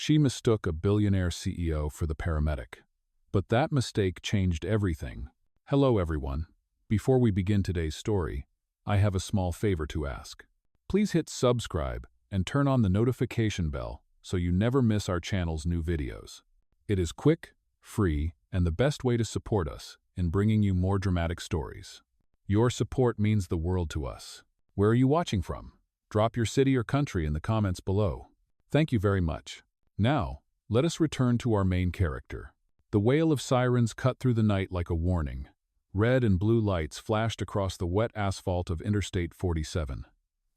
She mistook a billionaire CEO for the paramedic. But that mistake changed everything. Hello everyone. Before we begin today's story, I have a small favor to ask. Please hit subscribe and turn on the notification bell so you never miss our channel's new videos. It is quick, free, and the best way to support us in bringing you more dramatic stories. Your support means the world to us. Where are you watching from? Drop your city or country in the comments below. Thank you very much. Now, let us return to our main character. The wail of sirens cut through the night like a warning. Red and blue lights flashed across the wet asphalt of Interstate 47.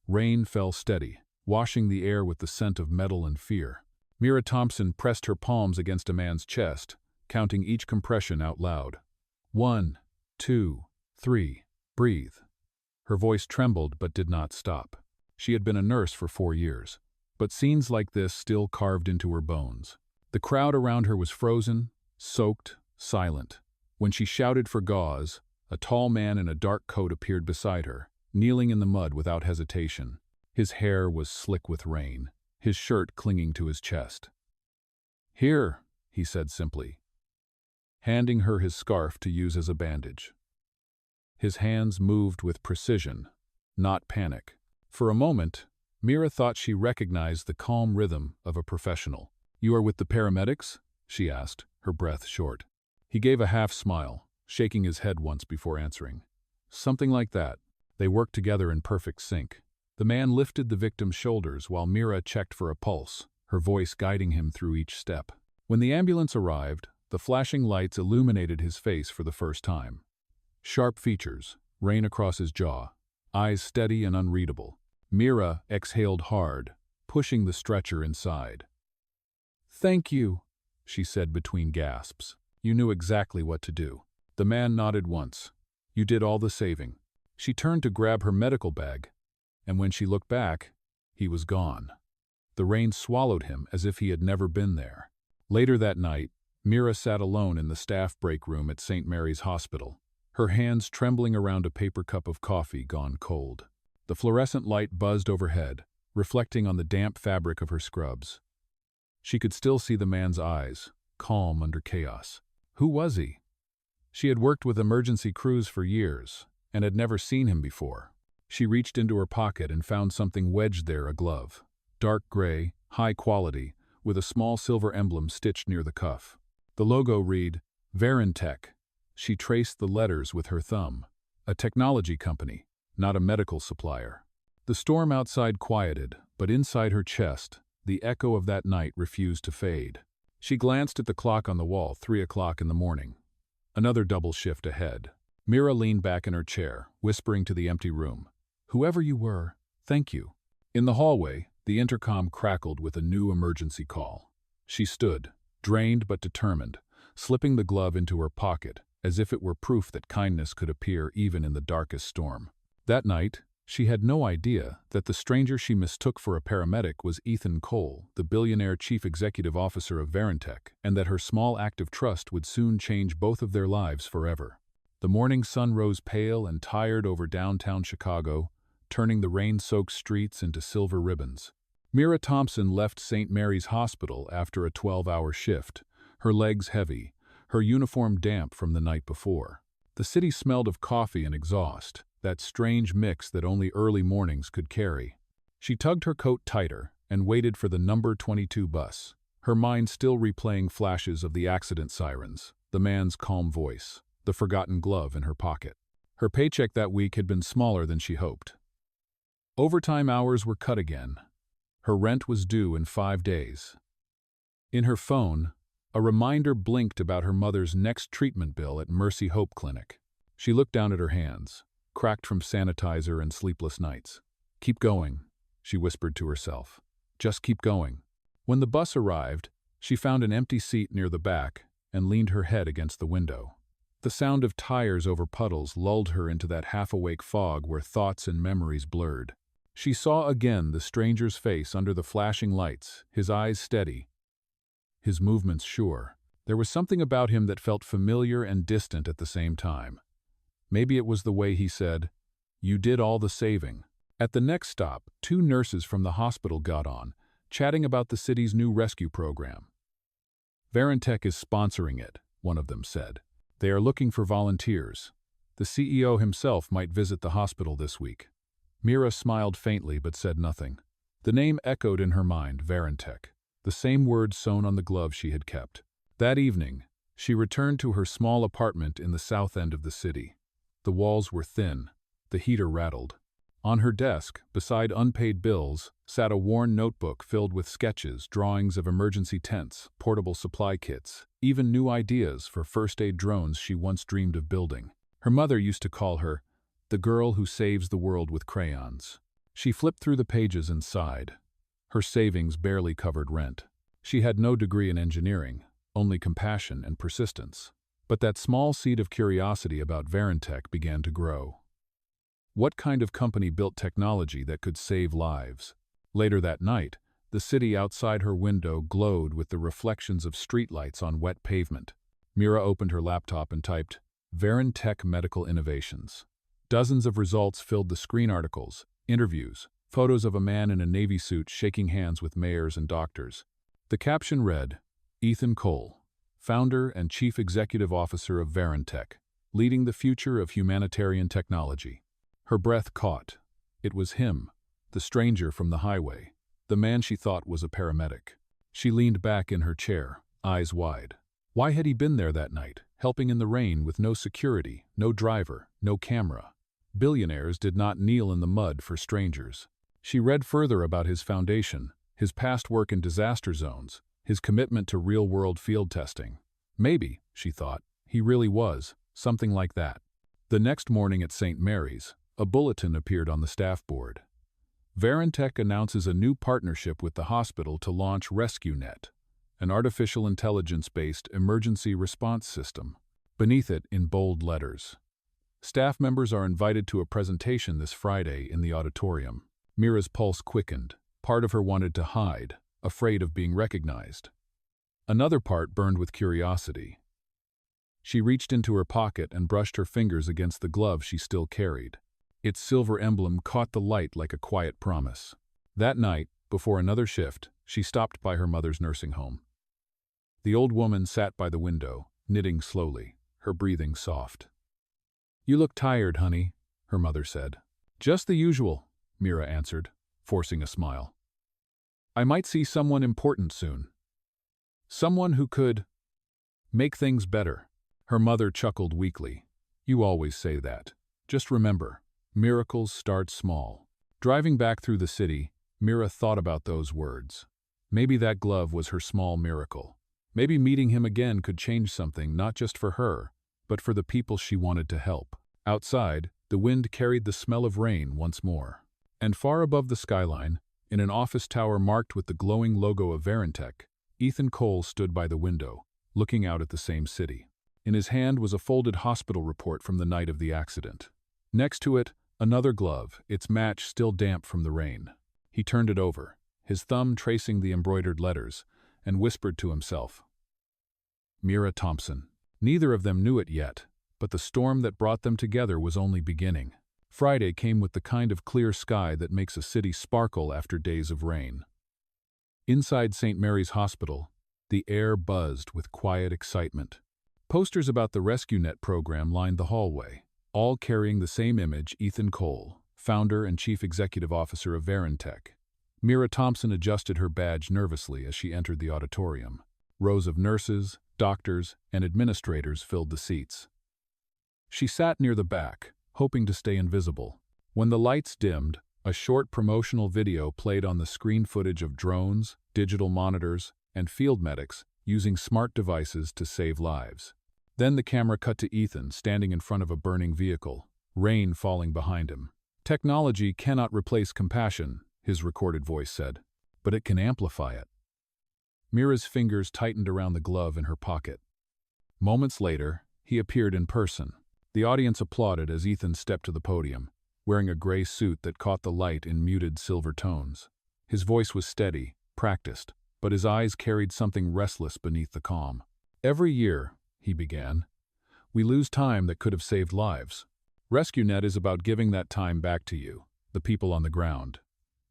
Rain fell steady, washing the air with the scent of metal and fear. Mira Thompson pressed her palms against a man's chest, counting each compression out loud. 1, 2, 3, breathe. Her voice trembled but did not stop. She had been a nurse for 4 years, but scenes like this still carved into her bones. The crowd around her was frozen, soaked, silent. When she shouted for gauze, a tall man in a dark coat appeared beside her, kneeling in the mud without hesitation. His hair was slick with rain, his shirt clinging to his chest. "Here," he said simply, handing her his scarf to use as a bandage. His hands moved with precision, not panic. For a moment, Mira thought she recognized the calm rhythm of a professional. "You are with the paramedics?" she asked, her breath short. He gave a half smile, shaking his head once before answering. "Something like that." They worked together in perfect sync. The man lifted the victim's shoulders while Mira checked for a pulse, her voice guiding him through each step. When the ambulance arrived, the flashing lights illuminated his face for the first time. Sharp features, rain across his jaw, eyes steady and unreadable. Mira exhaled hard, pushing the stretcher inside. "Thank you," she said between gasps. "You knew exactly what to do." The man nodded once. "You did all the saving." She turned to grab her medical bag, and when she looked back, he was gone. The rain swallowed him as if he had never been there. Later that night, Mira sat alone in the staff break room at St. Mary's Hospital, her hands trembling around a paper cup of coffee gone cold. The fluorescent light buzzed overhead, reflecting on the damp fabric of her scrubs. She could still see the man's eyes, calm under chaos. Who was he? She had worked with emergency crews for years, and had never seen him before. She reached into her pocket and found something wedged there, a glove. Dark gray, high quality, with a small silver emblem stitched near the cuff. The logo read, Reunited. She traced the letters with her thumb. A technology company, not a medical supplier. The storm outside quieted, but inside her chest, the echo of that night refused to fade. She glanced at the clock on the wall, 3 o'clock in the morning. Another double shift ahead. Mira leaned back in her chair, whispering to the empty room. "Whoever you were, thank you." In the hallway, the intercom crackled with a new emergency call. She stood, drained but determined, slipping the glove into her pocket, as if it were proof that kindness could appear even in the darkest storm. That night, she had no idea that the stranger she mistook for a paramedic was Ethan Cole, the billionaire chief executive officer of Reunited, and that her small act of trust would soon change both of their lives forever. The morning sun rose pale and tired over downtown Chicago, turning the rain-soaked streets into silver ribbons. Mira Thompson left St. Mary's Hospital after a 12-hour shift, her legs heavy, her uniform damp from the night before. The city smelled of coffee and exhaust, that strange mix that only early mornings could carry. She tugged her coat tighter and waited for the number 22 bus, her mind still replaying flashes of the accident sirens, the man's calm voice, the forgotten glove in her pocket. Her paycheck that week had been smaller than she hoped. Overtime hours were cut again. Her rent was due in 5 days. In her phone, a reminder blinked about her mother's next treatment bill at Mercy Hope Clinic. She looked down at her hands, cracked from sanitizer and sleepless nights. "Keep going," she whispered to herself. "Just keep going." When the bus arrived, she found an empty seat near the back and leaned her head against the window. The sound of tires over puddles lulled her into that half-awake fog where thoughts and memories blurred. She saw again the stranger's face under the flashing lights, his eyes steady, his movements sure. There was something about him that felt familiar and distant at the same time. Maybe it was the way he said, "You did all the saving." At the next stop, 2 nurses from the hospital got on, chatting about the city's new rescue program. Reunited is sponsoring it, one of them said. They are looking for volunteers. The CEO himself might visit the hospital this week. Mira smiled faintly but said nothing. The name echoed in her mind, Reunited, the same words sewn on the glove she had kept. That evening, she returned to her small apartment in the south end of the city. The walls were thin. The heater rattled. On her desk, beside unpaid bills, sat a worn notebook filled with sketches, drawings of emergency tents, portable supply kits, even new ideas for first-aid drones she once dreamed of building. Her mother used to call her the girl who saves the world with crayons. She flipped through the pages and sighed. Her savings barely covered rent. She had no degree in engineering, only compassion and persistence. But that small seed of curiosity about Reunited began to grow. What kind of company built technology that could save lives? Later that night, the city outside her window glowed with the reflections of streetlights on wet pavement. Mira opened her laptop and typed, Reunited Medical Innovations. Dozens of results filled the screen: articles, interviews, photos of a man in a Navy suit shaking hands with mayors and doctors. The caption read, Ethan Cole, founder and chief executive officer of Reunited, leading the future of humanitarian technology. Her breath caught. It was him, the stranger from the highway, the man she thought was a paramedic. She leaned back in her chair, eyes wide. Why had he been there that night, helping in the rain with no security, no driver, no camera? Billionaires did not kneel in the mud for strangers. She read further about his foundation, his past work in disaster zones, his commitment to real-world field testing. Maybe, she thought, he really was, something like that. The next morning at St. Mary's, a bulletin appeared on the staff board. Reunited announces a new partnership with the hospital to launch RescueNet, an artificial intelligence-based emergency response system. Beneath it, in bold letters, staff members are invited to a presentation this Friday in the auditorium. Mira's pulse quickened. Part of her wanted to hide, afraid of being recognized. Another part burned with curiosity. She reached into her pocket and brushed her fingers against the glove she still carried. Its silver emblem caught the light like a quiet promise. That night, before another shift, she stopped by her mother's nursing home. The old woman sat by the window, knitting slowly, her breathing soft. You look tired, honey, her mother said. Just the usual, Mira answered, forcing a smile. I might see someone important soon. Someone who could make things better. Her mother chuckled weakly. You always say that. Just remember, miracles start small. Driving back through the city, Mira thought about those words. Maybe that glove was her small miracle. Maybe meeting him again could change something, not just for her, but for the people she wanted to help. Outside, the wind carried the smell of rain once more. And far above the skyline, in an office tower marked with the glowing logo of Reunited, Ethan Cole stood by the window, looking out at the same city. In his hand was a folded hospital report from the night of the accident. Next to it, another glove, its match still damp from the rain. He turned it over, his thumb tracing the embroidered letters, and whispered to himself, Mira Thompson. Neither of them knew it yet, but the storm that brought them together was only beginning. Friday came with the kind of clear sky that makes a city sparkle after days of rain. Inside St. Mary's Hospital, the air buzzed with quiet excitement. Posters about the RescueNet program lined the hallway, all carrying the same image: Ethan Cole, founder and chief executive officer of Reunited. Mira Thompson adjusted her badge nervously as she entered the auditorium. Rows of nurses, doctors, and administrators filled the seats. She sat near the back, hoping to stay invisible. When the lights dimmed, a short promotional video played on the screen: footage of drones, digital monitors, and field medics using smart devices to save lives. Then the camera cut to Ethan standing in front of a burning vehicle, rain falling behind him. Technology cannot replace compassion, his recorded voice said, but it can amplify it. Mira's fingers tightened around the glove in her pocket. Moments later, he appeared in person. The audience applauded as Ethan stepped to the podium, wearing a gray suit that caught the light in muted silver tones. His voice was steady, practiced, but his eyes carried something restless beneath the calm. Every year, he began, we lose time that could have saved lives. RescueNet is about giving that time back to you, the people on the ground.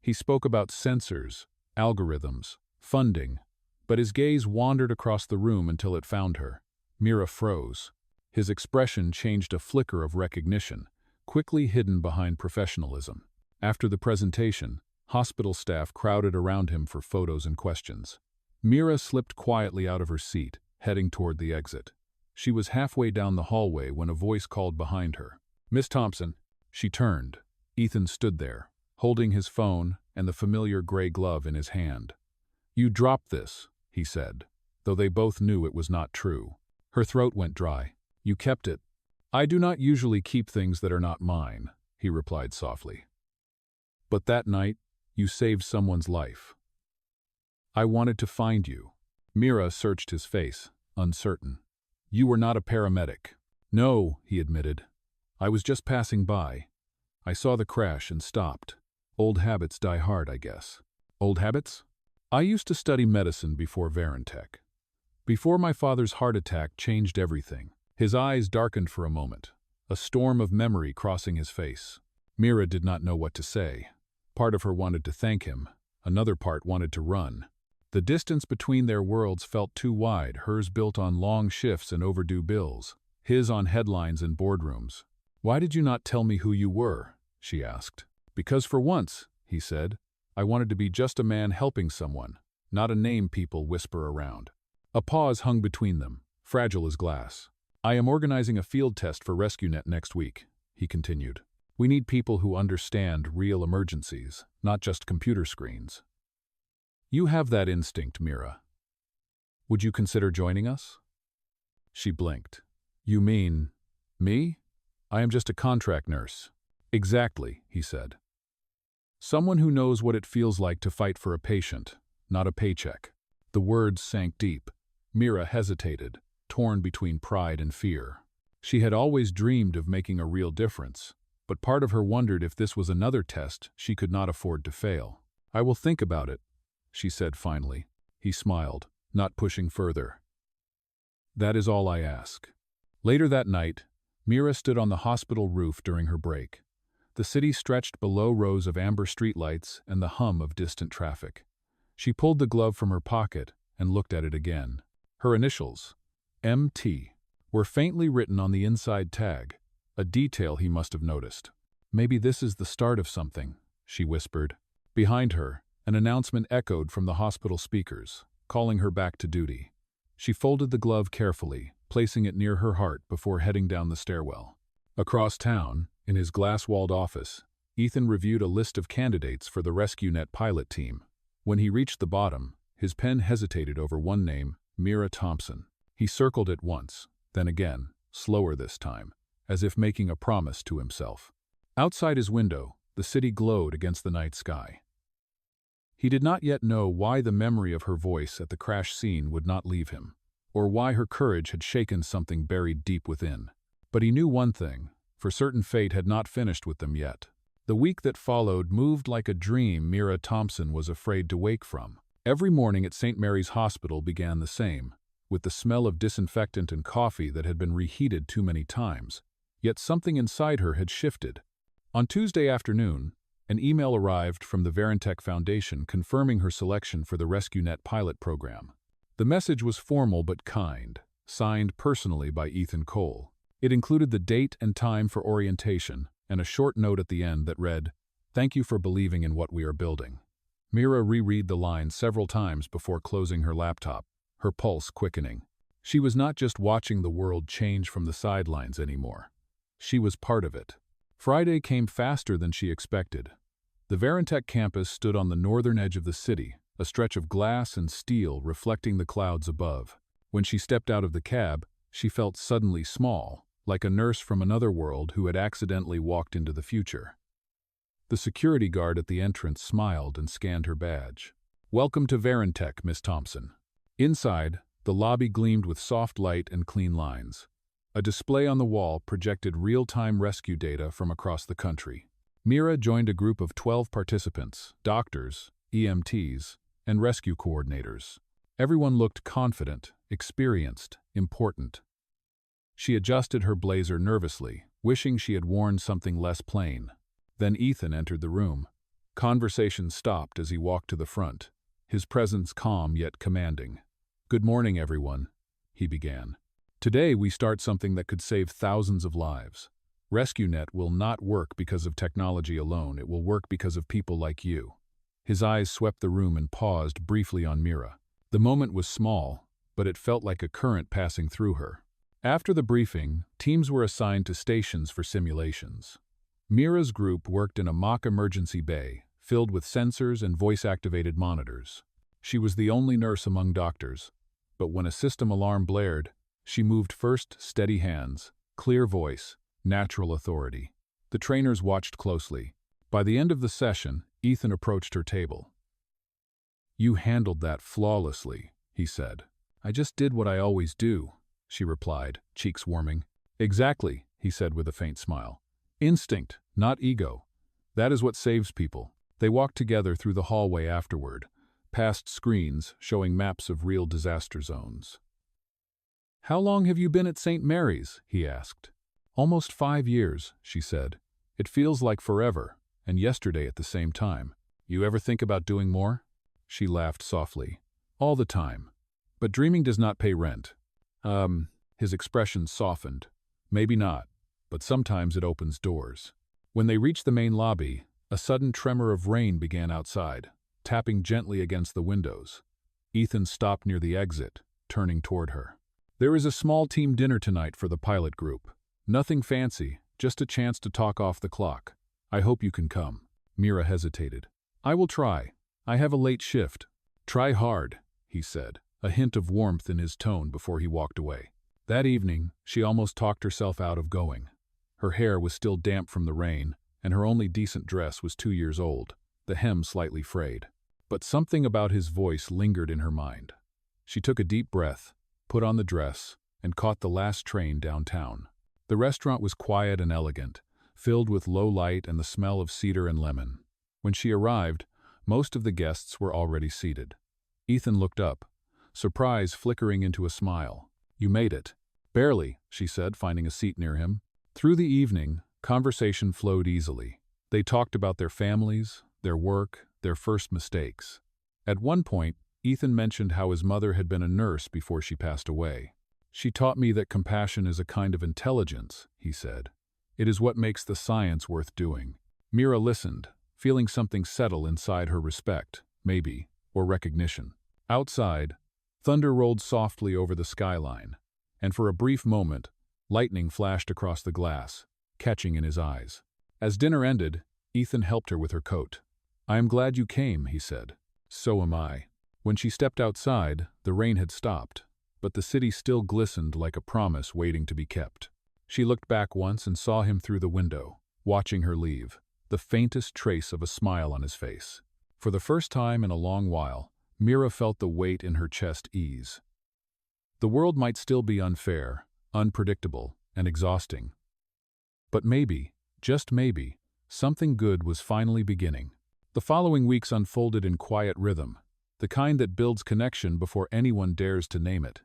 He spoke about sensors, algorithms, funding, but his gaze wandered across the room until it found her. Mira froze. His expression changed a flicker of recognition, quickly hidden behind professionalism. After the presentation, hospital staff crowded around him for photos and questions. Mira slipped quietly out of her seat, heading toward the exit. She was halfway down the hallway when a voice called behind her. "Miss Thompson." She turned. Ethan stood there, holding his phone and the familiar gray glove in his hand. "You dropped this," he said, though they both knew it was not true. Her throat went dry. "You kept it." "I do not usually keep things that are not mine," he replied softly. "But that night, you saved someone's life. I wanted to find you." Mira searched his face, uncertain. "You were not a paramedic." "No," he admitted. "I was just passing by. I saw the crash and stopped. Old habits die hard, I guess." "Old habits?" "I used to study medicine before Reunited. Before my father's heart attack changed everything." His eyes darkened for a moment, a storm of memory crossing his face. Mira did not know what to say. Part of her wanted to thank him, another part wanted to run. The distance between their worlds felt too wide, hers built on long shifts and overdue bills, his on headlines and boardrooms. "Why did you not tell me who you were?" she asked. "Because for once," he said, "I wanted to be just a man helping someone, not a name people whisper around." A pause hung between them, fragile as glass. "I am organizing a field test for Reunited next week," he continued. "We need people who understand real emergencies, not just computer screens. You have that instinct, Mira. Would you consider joining us?" She blinked. "You mean me? I am just a contract nurse." "Exactly," he said. "Someone who knows what it feels like to fight for a patient, not a paycheck." The words sank deep. Mira hesitated, torn between pride and fear. She had always dreamed of making a real difference, but part of her wondered if this was another test she could not afford to fail. "I will think about it," she said finally. He smiled, not pushing further. "That is all I ask." Later that night, Mira stood on the hospital roof during her break. The city stretched below rows of amber streetlights and the hum of distant traffic. She pulled the glove from her pocket and looked at it again. Her initials, MT, were faintly written on the inside tag, a detail he must have noticed. "Maybe this is the start of something," she whispered. Behind her, an announcement echoed from the hospital speakers, calling her back to duty. She folded the glove carefully, placing it near her heart before heading down the stairwell. Across town, in his glass-walled office, Ethan reviewed a list of candidates for the Reunited pilot team. When he reached the bottom, his pen hesitated over one name, Mira Thompson. He circled it once, then again, slower this time, as if making a promise to himself. Outside his window, the city glowed against the night sky. He did not yet know why the memory of her voice at the crash scene would not leave him, or why her courage had shaken something buried deep within. But he knew one thing, for certain fate had not finished with them yet. The week that followed moved like a dream Mira Thompson was afraid to wake from. Every morning at St. Mary's Hospital began the same, with the smell of disinfectant and coffee that had been reheated too many times. Yet something inside her had shifted. On Tuesday afternoon, an email arrived from the Reunited Foundation confirming her selection for the Reunited pilot program. The message was formal but kind, signed personally by Ethan Cole. It included the date and time for orientation, and a short note at the end that read, "Thank you for believing in what we are building." Mira reread the line several times before closing her laptop, her pulse quickening. She was not just watching the world change from the sidelines anymore. She was part of it. Friday came faster than she expected. The Reunited campus stood on the northern edge of the city, a stretch of glass and steel reflecting the clouds above. When she stepped out of the cab, she felt suddenly small, like a nurse from another world who had accidentally walked into the future. The security guard at the entrance smiled and scanned her badge. "Welcome to Reunited, Miss Thompson." Inside, the lobby gleamed with soft light and clean lines. A display on the wall projected real-time rescue data from across the country. Mira joined a group of 12 participants, doctors, EMTs, and rescue coordinators. Everyone looked confident, experienced, important. She adjusted her blazer nervously, wishing she had worn something less plain. Then Ethan entered the room. Conversation stopped as he walked to the front. his presence calm yet commanding. "Good morning, everyone," he began. "Today we start something that could save thousands of lives. RescueNet will not work because of technology alone, it will work because of people like you." His eyes swept the room and paused briefly on Mira. The moment was small, but it felt like a current passing through her. After the briefing, teams were assigned to stations for simulations. Mira's group worked in a mock emergency bay, filled with sensors and voice-activated monitors. She was the only nurse among doctors, but when a system alarm blared, she moved first, steady hands, clear voice, natural authority. The trainers watched closely. By the end of the session, Ethan approached her table. "You handled that flawlessly," he said. "I just did what I always do," she replied, cheeks warming. "Exactly," he said with a faint smile. "Instinct, not ego. That is what saves people." They walked together through the hallway afterward, past screens showing maps of real disaster zones. "How long have you been at St. Mary's?" he asked. "Almost 5 years," she said. "It feels like forever, and yesterday at the same time. You ever think about doing more?" She laughed softly. "All the time. But dreaming does not pay rent." His expression softened. "Maybe not, but sometimes it opens doors." When they reached the main lobby, a sudden tremor of rain began outside, tapping gently against the windows. Ethan stopped near the exit, turning toward her. "There is a small team dinner tonight for the pilot group. Nothing fancy, just a chance to talk off the clock. I hope you can come." Mira hesitated. "I will try. I have a late shift." "Try hard," he said, a hint of warmth in his tone before he walked away. That evening, she almost talked herself out of going. Her hair was still damp from the rain, and her only decent dress was 2 years old, the hem slightly frayed. But something about his voice lingered in her mind. She took a deep breath, put on the dress, and caught the last train downtown. The restaurant was quiet and elegant, filled with low light and the smell of cedar and lemon. When she arrived, most of the guests were already seated. Ethan looked up, surprise flickering into a smile. "You made it." "Barely," she said, finding a seat near him. Through the evening, conversation flowed easily. They talked about their families, their work, their first mistakes. At one point, Ethan mentioned how his mother had been a nurse before she passed away. "She taught me that compassion is a kind of intelligence," he said. "It is what makes the science worth doing." Mira listened, feeling something settle inside her respect, maybe, or recognition. Outside, thunder rolled softly over the skyline, and for a brief moment, lightning flashed across the glass, catching in his eyes. As dinner ended, Ethan helped her with her coat. "I am glad you came," he said. "So am I." When she stepped outside, the rain had stopped, but the city still glistened like a promise waiting to be kept. She looked back once and saw him through the window, watching her leave, the faintest trace of a smile on his face. For the first time in a long while, Mira felt the weight in her chest ease. The world might still be unfair, unpredictable, and exhausting. But maybe, just maybe, something good was finally beginning. The following weeks unfolded in quiet rhythm, the kind that builds connection before anyone dares to name it.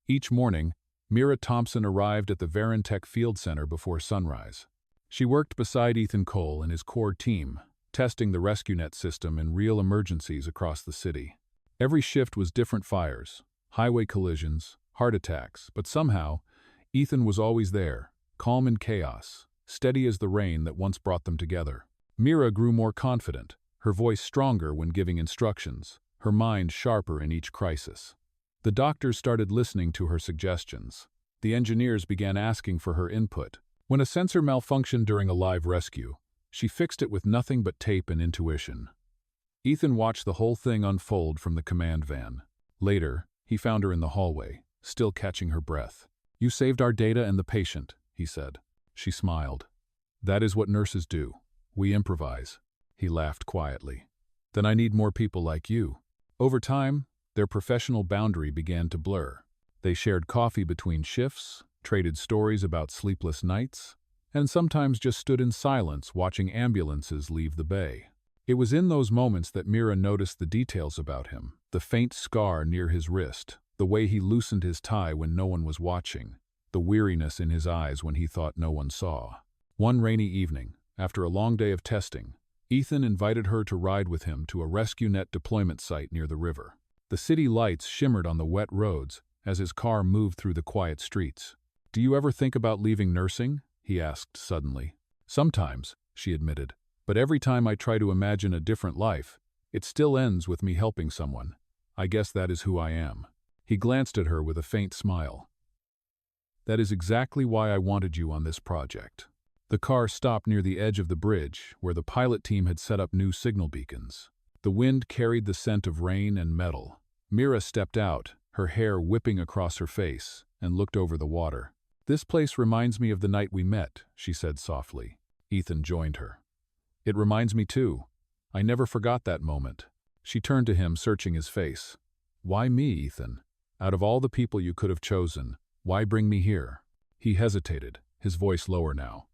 Each morning, Mira Thompson arrived at the Reunited Field Center before sunrise. She worked beside Ethan Cole and his core team, testing the RescueNet system in real emergencies across the city. Every shift was different fires, highway collisions, heart attacks, but somehow, Ethan was always there, calm in chaos, steady as the rain that once brought them together. Mira grew more confident, her voice stronger when giving instructions, her mind sharper in each crisis. The doctors started listening to her suggestions. The engineers began asking for her input. When a sensor malfunctioned during a live rescue, she fixed it with nothing but tape and intuition. Ethan watched the whole thing unfold from the command van. Later, he found her in the hallway, still catching her breath. "You saved our data and the patient," he said. She smiled. "That is what nurses do. We improvise." He laughed quietly. "Then I need more people like you." Over time, their professional boundary began to blur. They shared coffee between shifts, traded stories about sleepless nights, and sometimes just stood in silence watching ambulances leave the bay. It was in those moments that Mira noticed the details about him, the faint scar near his wrist, the way he loosened his tie when no one was watching, the weariness in his eyes when he thought no one saw. One rainy evening, after a long day of testing, Ethan invited her to ride with him to a rescue net deployment site near the river. The city lights shimmered on the wet roads as his car moved through the quiet streets. "Do you ever think about leaving nursing?" he asked suddenly. "Sometimes," she admitted. "But every time I try to imagine a different life, it still ends with me helping someone. I guess that is who I am." He glanced at her with a faint smile. "That is exactly why I wanted you on this project." The car stopped near the edge of the bridge, where the pilot team had set up new signal beacons. The wind carried the scent of rain and metal. Mira stepped out, her hair whipping across her face, and looked over the water. "This place reminds me of the night we met," she said softly. Ethan joined her. "It reminds me too. I never forgot that moment." She turned to him, searching his face. "Why me, Ethan? Out of all the people you could have chosen, why bring me here?" He hesitated, his voice lower now.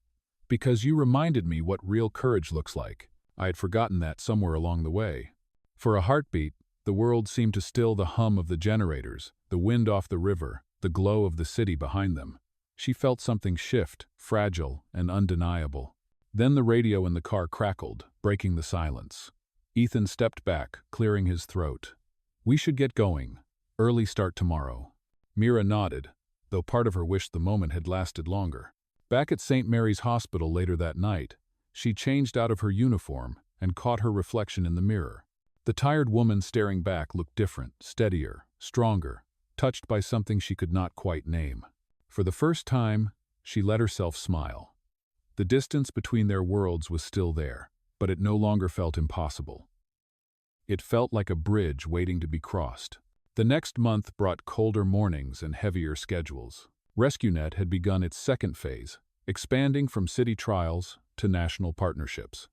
"Because you reminded me what real courage looks like. I had forgotten that somewhere along the way." For a heartbeat, the world seemed to still the hum of the generators, the wind off the river, the glow of the city behind them. She felt something shift, fragile and undeniable. Then the radio in the car crackled, breaking the silence. Ethan stepped back, clearing his throat. "We should get going. Early start tomorrow." Mira nodded, though part of her wished the moment had lasted longer. Back at St. Mary's Hospital later that night, she changed out of her uniform and caught her reflection in the mirror. The tired woman staring back looked different, steadier, stronger, touched by something she could not quite name. For the first time, she let herself smile. The distance between their worlds was still there, but it no longer felt impossible. It felt like a bridge waiting to be crossed. The next month brought colder mornings and heavier schedules. RescueNet had begun its second phase, expanding from city trials to national partnerships.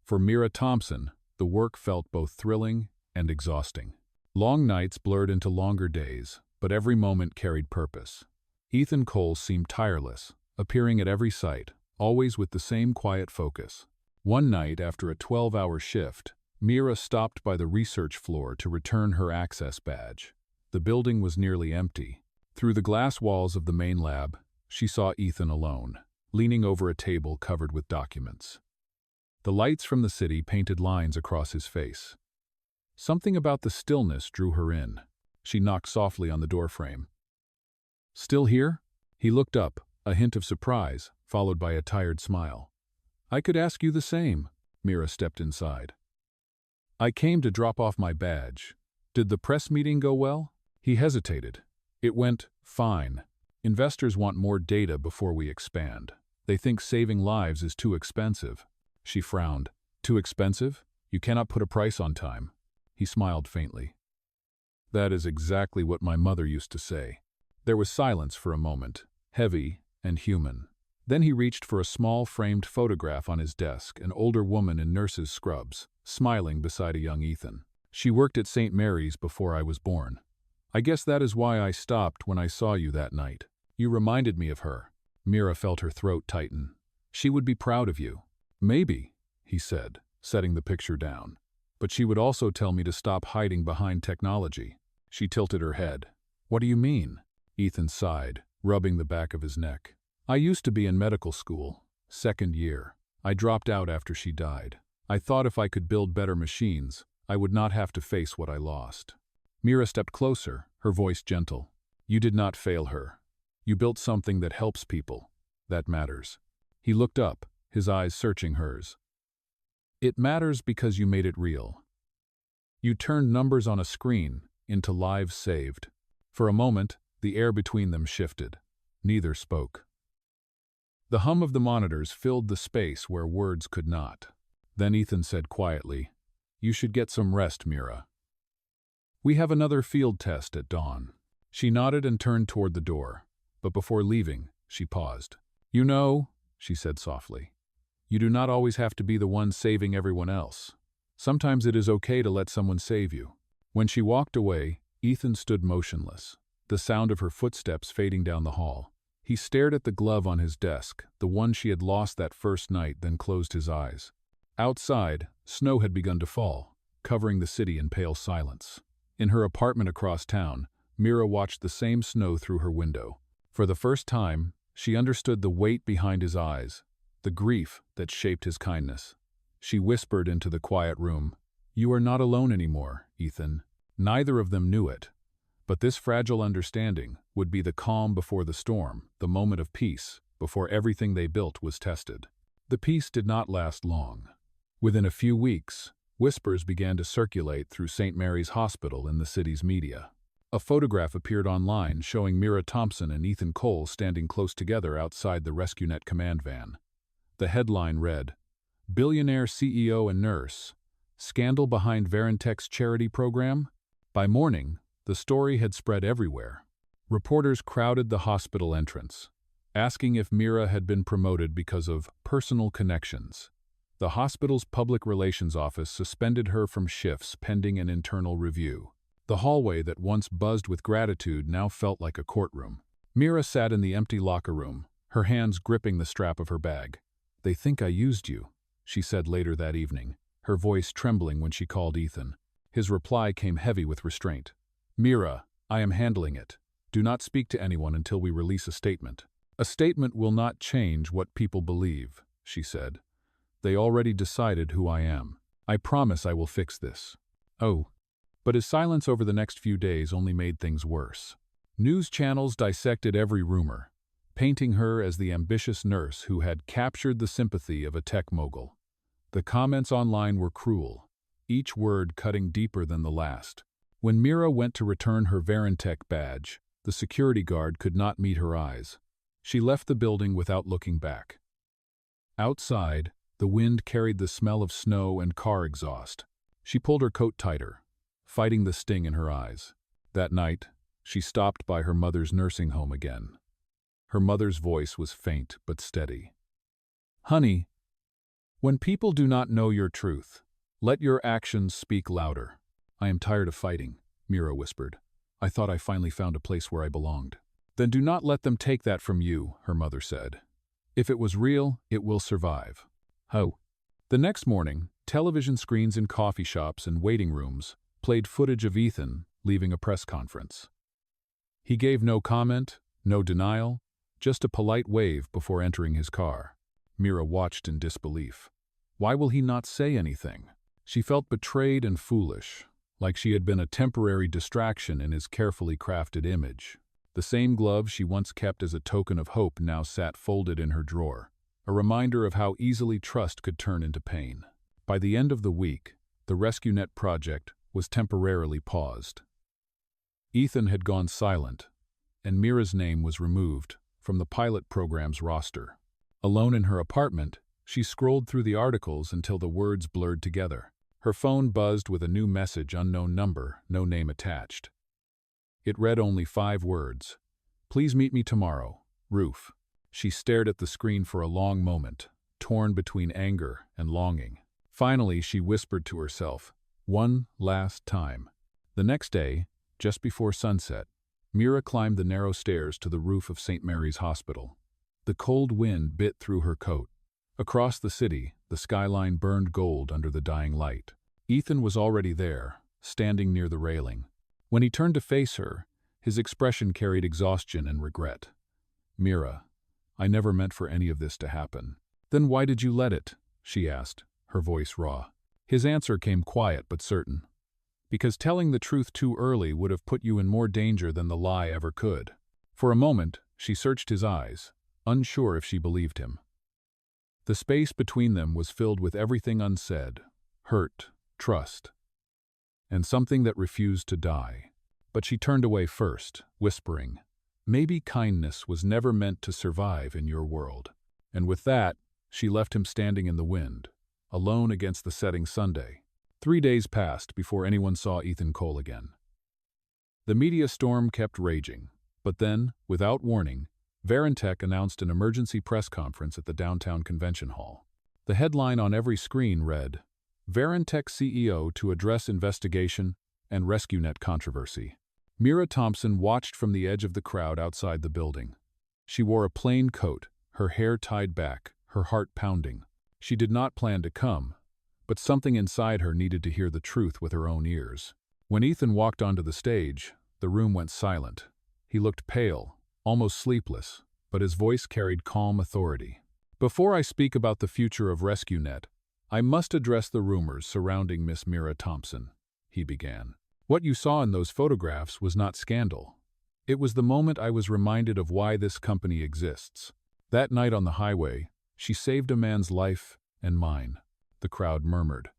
For Mira Thompson, the work felt both thrilling and exhausting. Long nights blurred into longer days, but every moment carried purpose. Ethan Cole seemed tireless, appearing at every site, always with the same quiet focus. One night, after a 12-hour shift, Mira stopped by the research floor to return her access badge. The building was nearly empty. Through the glass walls of the main lab, she saw Ethan alone, leaning over a table covered with documents. The lights from the city painted lines across his face. Something about the stillness drew her in. She knocked softly on the doorframe. "Still here?" He looked up, a hint of surprise, followed by a tired smile. "I could ask you the same." Mira stepped inside. "I came to drop off my badge. Did the press meeting go well?" He hesitated. "It went fine. Investors want more data before we expand. They think saving lives is too expensive." She frowned. "Too expensive? You cannot put a price on time." He smiled faintly. "That is exactly what my mother used to say." There was silence for a moment, heavy and human. Then he reached for a small framed photograph on his desk, an older woman in nurse's scrubs, smiling beside a young Ethan. "She worked at St. Mary's before I was born. I guess that is why I stopped when I saw you that night. You reminded me of her." Mira felt her throat tighten. "She would be proud of you." "Maybe," he said, setting the picture down. "But she would also tell me to stop hiding behind technology." She tilted her head. "What do you mean?" Ethan sighed, rubbing the back of his neck. "I used to be in medical school, second year. I dropped out after she died. I thought if I could build better machines, I would not have to face what I lost." Mira stepped closer, her voice gentle. "You did not fail her. You built something that helps people. That matters." He looked up, his eyes searching hers. "It matters because you made it real. You turned numbers on a screen into lives saved." For a moment, the air between them shifted. Neither spoke. The hum of the monitors filled the space where words could not. Then Ethan said quietly, "You should get some rest, Mira. We have another field test at dawn." She nodded and turned toward the door, but before leaving, she paused. "You know," she said softly, "you do not always have to be the one saving everyone else. Sometimes it is okay to let someone save you." When she walked away, Ethan stood motionless, the sound of her footsteps fading down the hall. He stared at the glove on his desk, the one she had lost that first night, then closed his eyes. Outside, snow had begun to fall, covering the city in pale silence. In her apartment across town, Mira watched the same snow through her window. For the first time, she understood the weight behind his eyes, the grief that shaped his kindness. She whispered into the quiet room. "You are not alone anymore, Ethan." Neither of them knew it, but this fragile understanding would be the calm before the storm, the moment of peace, before everything they built was tested. The peace did not last long. Within a few weeks, whispers began to circulate through St. Mary's Hospital in the city's media. A photograph appeared online showing Mira Thompson and Ethan Cole standing close together outside the Reunited command van. The headline read, "Billionaire CEO and nurse, scandal behind Verintech's charity program?" By morning, the story had spread everywhere. Reporters crowded the hospital entrance, asking if Mira had been promoted because of personal connections. The hospital's public relations office suspended her from shifts pending an internal review. The hallway that once buzzed with gratitude now felt like a courtroom. Mira sat in the empty locker room, her hands gripping the strap of her bag. "They think I used you," she said later that evening, her voice trembling when she called Ethan. His reply came heavy with restraint. "Mira, I am handling it. Do not speak to anyone until we release a statement." "A statement will not change what people believe," she said. "They already decided who I am. I promise I will fix this." Oh. But his silence over the next few days only made things worse. News channels dissected every rumor, painting her as the ambitious nurse who had captured the sympathy of a tech mogul. The comments online were cruel, each word cutting deeper than the last. When Mira went to return her Verintech badge, the security guard could not meet her eyes. She left the building without looking back. Outside, the wind carried the smell of snow and car exhaust. She pulled her coat tighter, fighting the sting in her eyes. That night, she stopped by her mother's nursing home again. Her mother's voice was faint but steady. "Honey, when people do not know your truth, let your actions speak louder." "I am tired of fighting," Mira whispered. "I thought I finally found a place where I belonged." "Then do not let them take that from you," her mother said. "If it was real, it will survive." Oh. The next morning, television screens in coffee shops and waiting rooms played footage of Ethan leaving a press conference. He gave no comment, no denial, just a polite wave before entering his car. Mira watched in disbelief. Why will he not say anything? She felt betrayed and foolish, like she had been a temporary distraction in his carefully crafted image. The same glove she once kept as a token of hope now sat folded in her drawer, a reminder of how easily trust could turn into pain. By the end of the week, the RescueNet project was temporarily paused. Ethan had gone silent, and Mira's name was removed from the pilot program's roster. Alone in her apartment, she scrolled through the articles until the words blurred together. Her phone buzzed with a new message, unknown number, no name attached. It read only 5 words. "Please meet me tomorrow, Roof." She stared at the screen for a long moment, torn between anger and longing. Finally, she whispered to herself, "One last time." The next day, just before sunset, Mira climbed the narrow stairs to the roof of St. Mary's Hospital. The cold wind bit through her coat. Across the city, the skyline burned gold under the dying light. Ethan was already there, standing near the railing. When he turned to face her, his expression carried exhaustion and regret. "Mira, I never meant for any of this to happen." "Then why did you let it?" she asked, her voice raw. His answer came quiet but certain. "Because telling the truth too early would have put you in more danger than the lie ever could." For a moment, she searched his eyes, unsure if she believed him. The space between them was filled with everything unsaid: hurt, trust, and something that refused to die. But she turned away first, whispering, "Maybe kindness was never meant to survive in your world." And with that, she left him standing in the wind, alone against the setting Sunday. 3 days passed before anyone saw Ethan Cole again. The media storm kept raging, but then, without warning, Verintech announced an emergency press conference at the downtown convention hall. The headline on every screen read, "Verintech CEO to address investigation and RescueNet controversy." Mira Thompson watched from the edge of the crowd outside the building. She wore a plain coat, her hair tied back, her heart pounding. She did not plan to come, but something inside her needed to hear the truth with her own ears. When Ethan walked onto the stage, the room went silent. He looked pale, almost sleepless, but his voice carried calm authority. "Before I speak about the future of RescueNet, "I must address the rumors surrounding Miss Mira Thompson," he began. "What you saw in those photographs was not scandal. It was the moment I was reminded of why this company exists. That night on the highway, she saved a man's life and mine," the crowd murmured.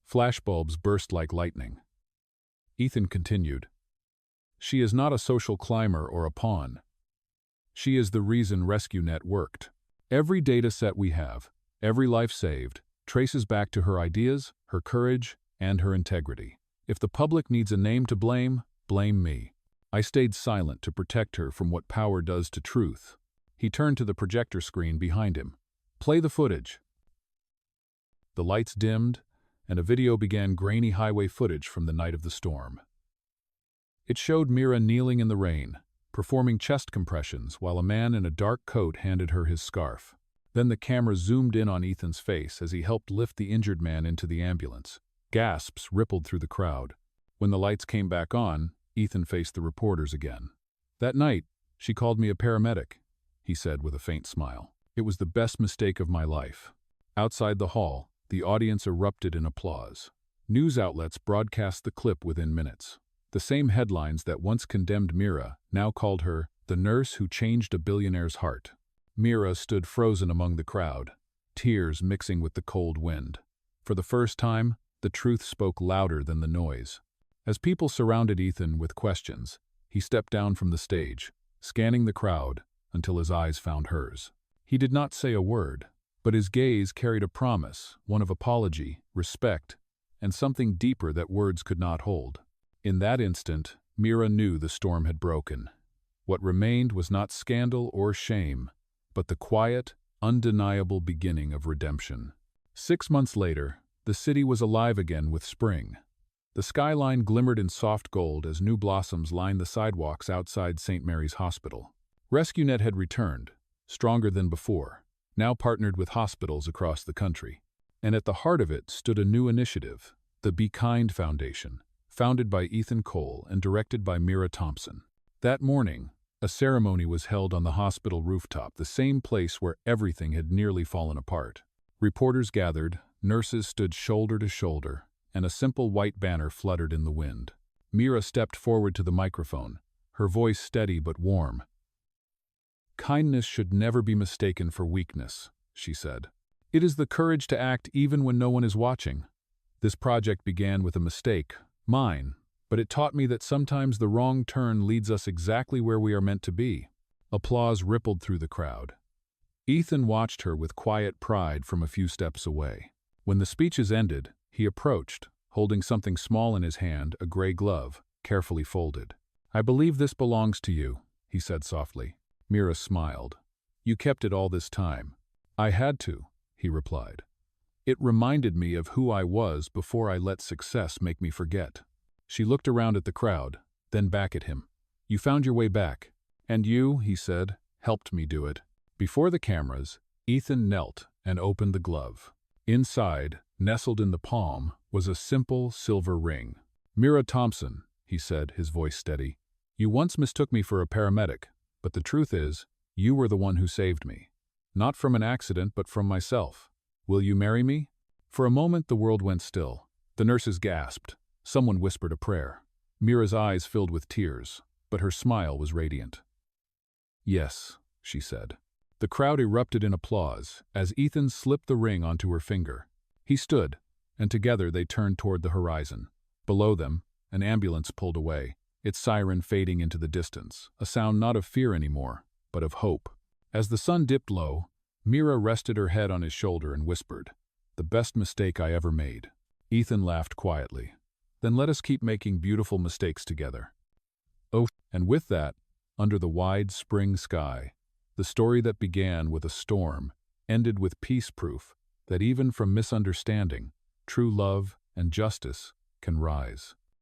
Flashbulbs burst like lightning. Ethan continued, "She is not a social climber or a pawn. She is the reason RescueNet worked. Every data set we have, every life saved, traces back to her ideas, her courage, and her integrity. If the public needs a name to blame, blame me. I stayed silent to protect her from what power does to truth." He turned to the projector screen behind him. "Play the footage." The lights dimmed, and a video began grainy highway footage from the night of the storm. It showed Mira kneeling in the rain, performing chest compressions while a man in a dark coat handed her his scarf. Then the camera zoomed in on Ethan's face as he helped lift the injured man into the ambulance. Gasps rippled through the crowd. When the lights came back on, Ethan faced the reporters again. "That night, she called me a paramedic," he said with a faint smile. "It was the best mistake of my life." Outside the hall, the audience erupted in applause. News outlets broadcast the clip within minutes. The same headlines that once condemned Mira now called her the nurse who changed a billionaire's heart. Mira stood frozen among the crowd, tears mixing with the cold wind. For the first time, the truth spoke louder than the noise. As people surrounded Ethan with questions, he stepped down from the stage, scanning the crowd until his eyes found hers. He did not say a word, but his gaze carried a promise, one of apology, respect, and something deeper that words could not hold. In that instant, Mira knew the storm had broken. What remained was not scandal or shame, but the quiet, undeniable beginning of redemption. 6 months later, the city was alive again with spring. The skyline glimmered in soft gold as new blossoms lined the sidewalks outside St. Mary's Hospital. RescueNet had returned, stronger than before, now partnered with hospitals across the country. And at the heart of it stood a new initiative, the Be Kind Foundation, founded by Ethan Cole and directed by Mira Thompson. That morning, a ceremony was held on the hospital rooftop, the same place where everything had nearly fallen apart. Reporters gathered, nurses stood shoulder to shoulder, and a simple white banner fluttered in the wind. Mira stepped forward to the microphone, her voice steady but warm. "Kindness should never be mistaken for weakness," she said. "It is the courage to act even when no one is watching. This project began with a mistake, mine, but it taught me that sometimes the wrong turn leads us exactly where we are meant to be." Applause rippled through the crowd. Ethan watched her with quiet pride from a few steps away. When the speeches ended, he approached, holding something small in his hand, a gray glove, carefully folded. "I believe this belongs to you," he said softly. Mira smiled. "You kept it all this time." "I had to," he replied. "It reminded me of who I was before I let success make me forget." She looked around at the crowd, then back at him. "You found your way back. And you," he said, "helped me do it." Before the cameras, Ethan knelt and opened the glove. Inside, nestled in the palm, was a simple silver ring. "Mira Thompson," he said, his voice steady, "you once mistook me for a paramedic, but the truth is, you were the one who saved me. Not from an accident, but from myself. Will you marry me?" For a moment the world went still. The nurses gasped. Someone whispered a prayer. Mira's eyes filled with tears, but her smile was radiant. "Yes," she said. The crowd erupted in applause as Ethan slipped the ring onto her finger. He stood, and together they turned toward the horizon. Below them, an ambulance pulled away, its siren fading into the distance, a sound not of fear anymore, but of hope. As the sun dipped low, Mira rested her head on his shoulder and whispered, "The best mistake I ever made." Ethan laughed quietly. "Then let us keep making beautiful mistakes together." Oh, and with that, under the wide spring sky, the story that began with a storm ended with peace, proof that even from misunderstanding, true love and justice can rise.